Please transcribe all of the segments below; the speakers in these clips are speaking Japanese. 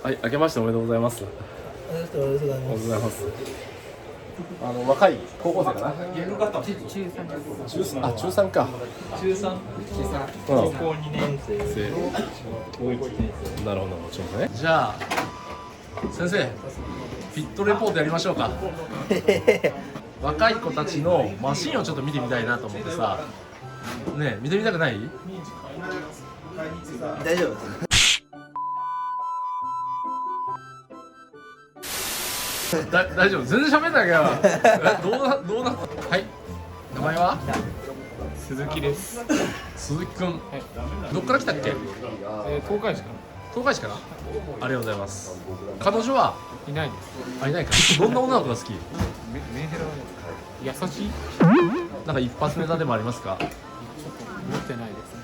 はい、明けましておめでとうございます。ありがとうございます。おめでとうございます。若い高校生かな。中3か。中3、高校2年生、高1年生。なるほど、ちょっとね。じゃあ先生、フィットレポートやりましょうか。若い子たちのマシンをちょっと見てみたいなと思ってさ。ねえ、見てみたくない？大丈夫です。大丈夫、全然喋んないけど。どうなった？はい。名前は？鈴木です。鈴木くん。どっから来たっけ？東海市か東海市から？ありがとうございます。彼女は？いないです。あ、いないか。どんな女の子が好き？メンヘラ優しい？なんか一発ネタでもありますか？持ってないですね。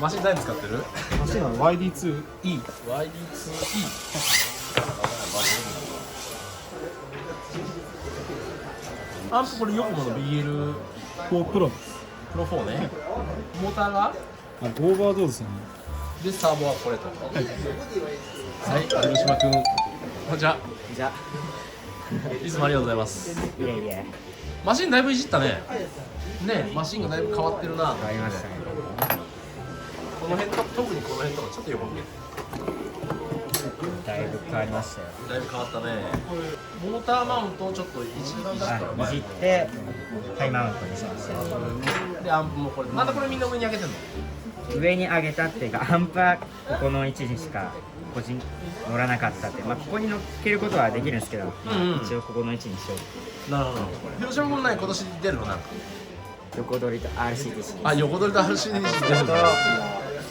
マシン何使ってる？マシンは YD2E。YD2E。アンプこれヨコモの BL 4プロです。プロ4ね。モーターが？オーバードーズですね。で、サーボはこれと。はい、広島くん。こんにちは。じゃいつもありがとうございます。あ、いえいえ。マシンだいぶいじったね。ね、マシンがだいぶ変わってるな。変わりましたね。この辺と特にこの辺とかちょっと横向け。だいぶ変わりましたよ。だいぶ変わったね。モーターマウントをちょっといじったの。いじってハイマウントにしました。で、アンプもこれ。なんでこれみんな上に上げてんの？上に上げたっていうか、アンプはここの位置にしか個人乗らなかったって、まあ、ここに乗っけることはできるんですけど、一応ここの位置にしよう。なるほど。広島君何今年出るのなんか？横取りと RCDC あ、横取りと RCDC 出るとの？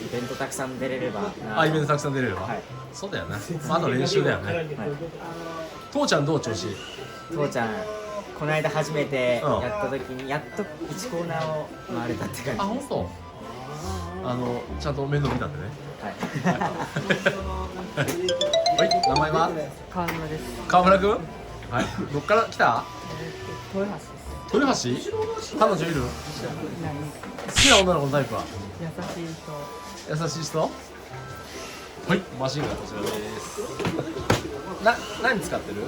イベントたくさん出れればな。あ、イベントたくさん出れれば。はい。そうだよね。まあ、あと練習だよね。はい、父ちゃんどう調子？父ちゃんこの間初めてやった時にやっと1コーナーを回れたって感じあ、です。本当。ちゃんと面倒見たんでね。はいはい、名前は？川村です。川村くん？はい。どっから来た？豊橋です。豊橋？彼女いる？好きな女の子のタイプは？優しい人。優しい人？はい、マシンがこちらです。何使ってる？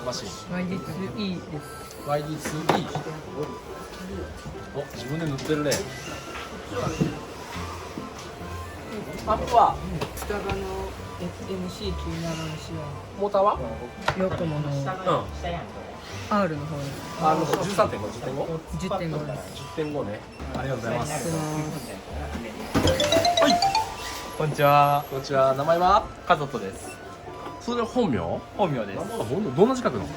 マシン。YD2E です。YD2E。お、自分で塗ってるね。アンプは？双葉の MC97 の仕モーターは？様。ヨコモのうん。 R の方です。13.5、10.5？ 10.5です。10.5ね。ありがとうございます。こんにちは。こんにちは。名前は？カゾトです。それ本名？本名です。あ、どんな字書くの？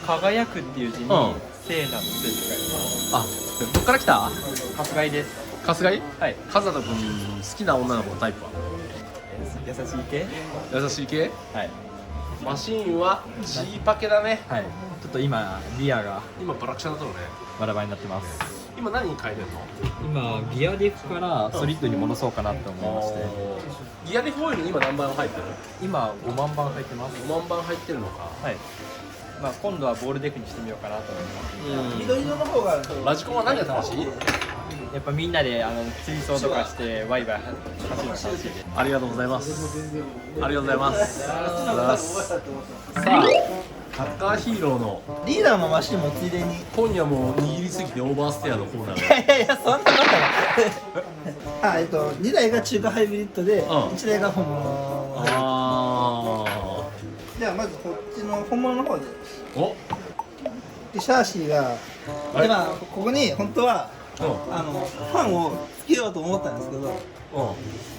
輝くっていう字にん聖なる聖って書いてあ、どっから来た？ます。春日井です。春日井？はい。風田君好きな女の子のタイプは？優しい系？優しい系？はい。マシンは G パケだね。はい。ちょっと今リアが今バラクシャンだとね。バラバラになってます。今何に変えてんの？今ギアデフからソリッドに戻そうかなって思いまして、ギアデフオイルに今何番入ってる？今5万番入ってます。 5万番入ってるのか。はい。まあ今度はボールデフにしてみようかなと思います。緑色の方がラジコンは何が楽しい？やっぱみんなで追走とかしてワイワイ走るのが楽しいで。ありがとうございます。ありがとうございます。さあ、サッカーヒーローのリーダーのマシンもついでに。今夜も握りすぎてオーバーステアのコーナーいやいや、そんなことない。2台が中華ハイブリッドで、1台が本物。あじゃあまずこっちの本物の方で。ーおでシャーシーが、でまあここに本当はファンをつけようと思ったんですけど、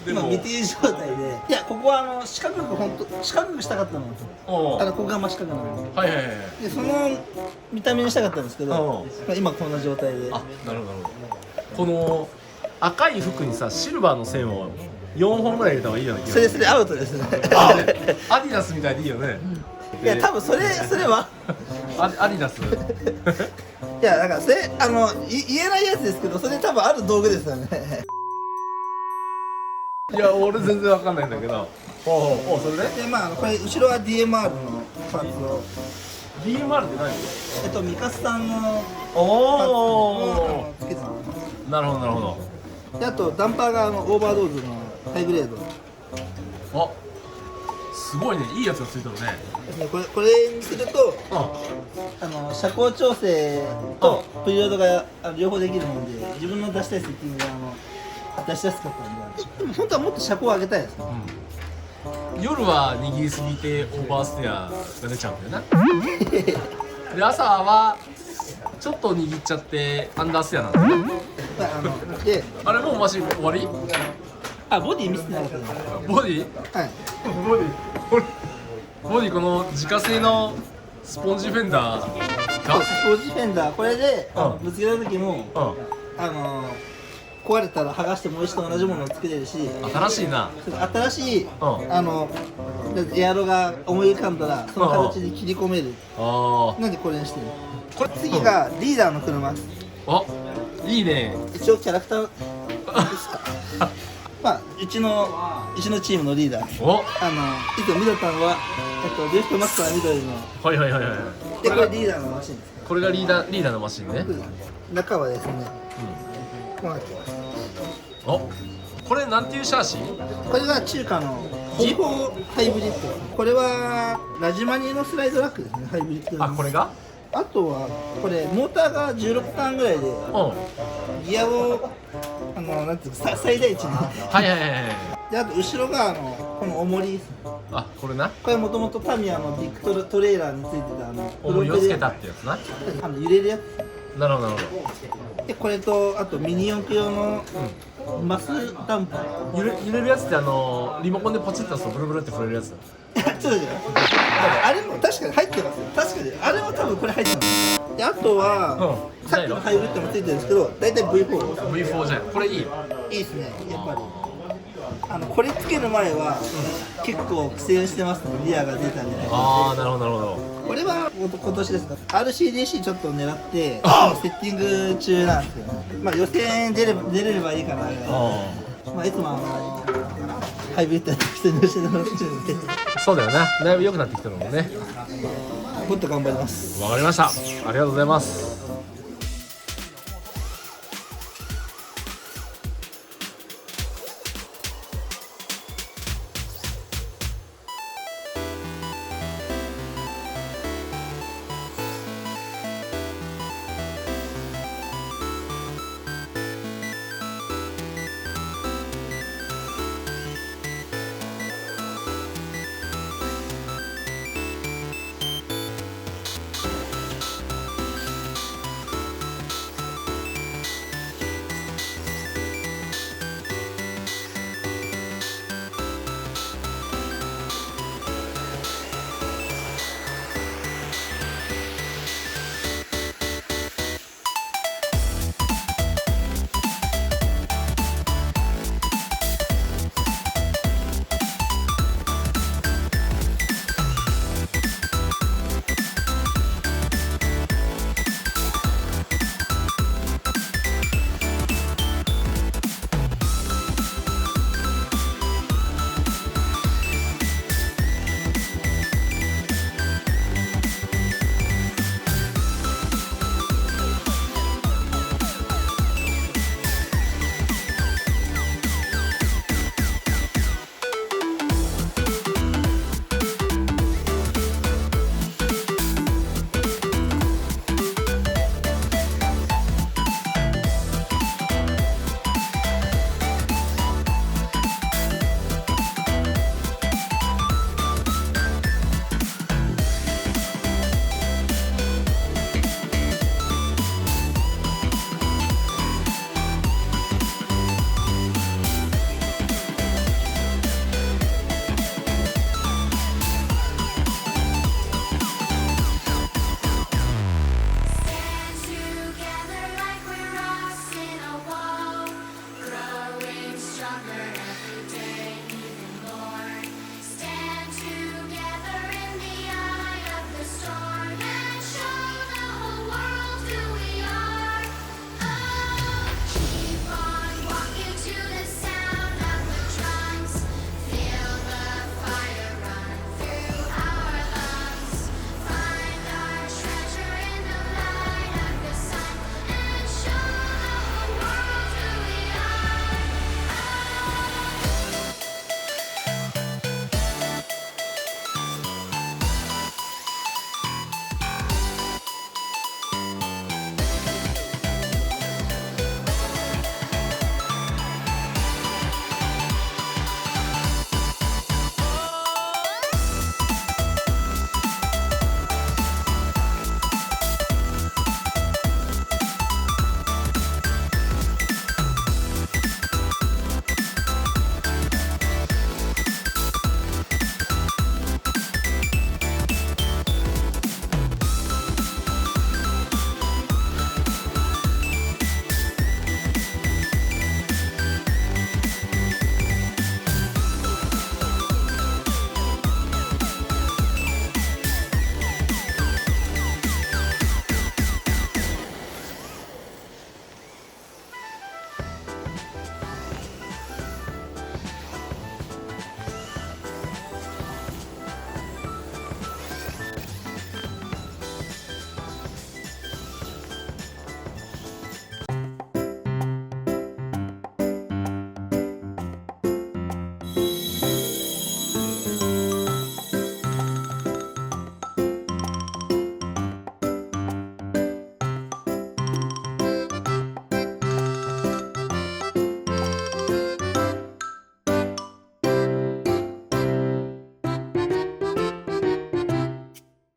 今未定状態で、いやここは四角くしたかったの。ここが真四角なの。はいはいはい。でその見た目にしたかったんですけど、まあ今こんな状態で。あ、なるほどなるほど。この赤い服にさ、シルバーの線を4本ぐらい入れた方がいいよね。それアウトですね。あ、アディダスみたいでいいよね。いや多分それはアディダス。いやだからそれ言えないやつですけど、それ多分ある道具ですよね。いや、俺全然わかんないんだけど。お、それで？でまあこれ後ろは DMR のパーツを、DMR って何？ミカスさんのおお。つけてます。なるほどなるほど。であとダンパーがオーバードーズのハイグレード。あ、すごいね、いいやつがついてるね。これにすると遮光調整とプリロードが両方できるので、自分の出したいセッティングが出しやすかったんで、でも本当はもっと遮光を上げたいですね。夜は握りすぎてオーバーステアが出ちゃうんだよな。で朝はちょっと握っちゃってアンダーステアなんだよね。で、あれもうマシン終わり？ボディ見せてなかったです。ボディ？はい。ボディこの自家製のスポンジフェンダーそうが、スポーツフェンダー、これでうんぶつけた時もうん壊れたら剥がしてもう一度同じものを作れるし、新しいな。新しいんエアロが思い浮かんだらその形に切り込める。あなんでこれにしてる。これ次がリーダーの車。あ、いいね。一応キャラクターですか。まあうちのチームのリーダー。お、いつもミドタンはリフトマスター緑のはいはいはいはい。でこれリーダーのマシンです。これがリーダーのマシンね。中はですね、こうなってます。お、これなんていうシャーシ？これが中華の G4 ハイブリッド。これはラジマニのスライドラックですね、ハイブリッド。あ、これが？あとはこれモーターが16ターンぐらいでうん。ギアをなんていうか最大値に。はいはいはいはい。であと後ろがこの重りですね。あ、これな。これもともとタミヤのビッグトレーラーについてた重りをつけたってやつな。揺れるやつなるほどなるほで、これとあとミニ四駆用のマスダンパー。ど。揺れるやつってリモコンでポチッと押すとブルブルって震えるやつ。ちょっと待ってあれも確かに入ってますよ。確かにあれも多分これ入ってますで、あとは、さっきのハイブリッドもついてるんですけど、大体 V4。 V4 じゃん。これいい。いいですね、やっぱりこれつける前は、結構苦戦してますね、リアが出たんじゃないかああ、なるほどなるほど。これは今年ですか。 RCDC ちょっと狙ってセッティング中なんですけど、まあ予選出ればいいかなぐらい。まあいつもハイブリッドやって人に教えてもらってるんでそうだよな。だいぶ良くなってきてるもんね。もっと頑張ります。わかりました。ありがとうございます。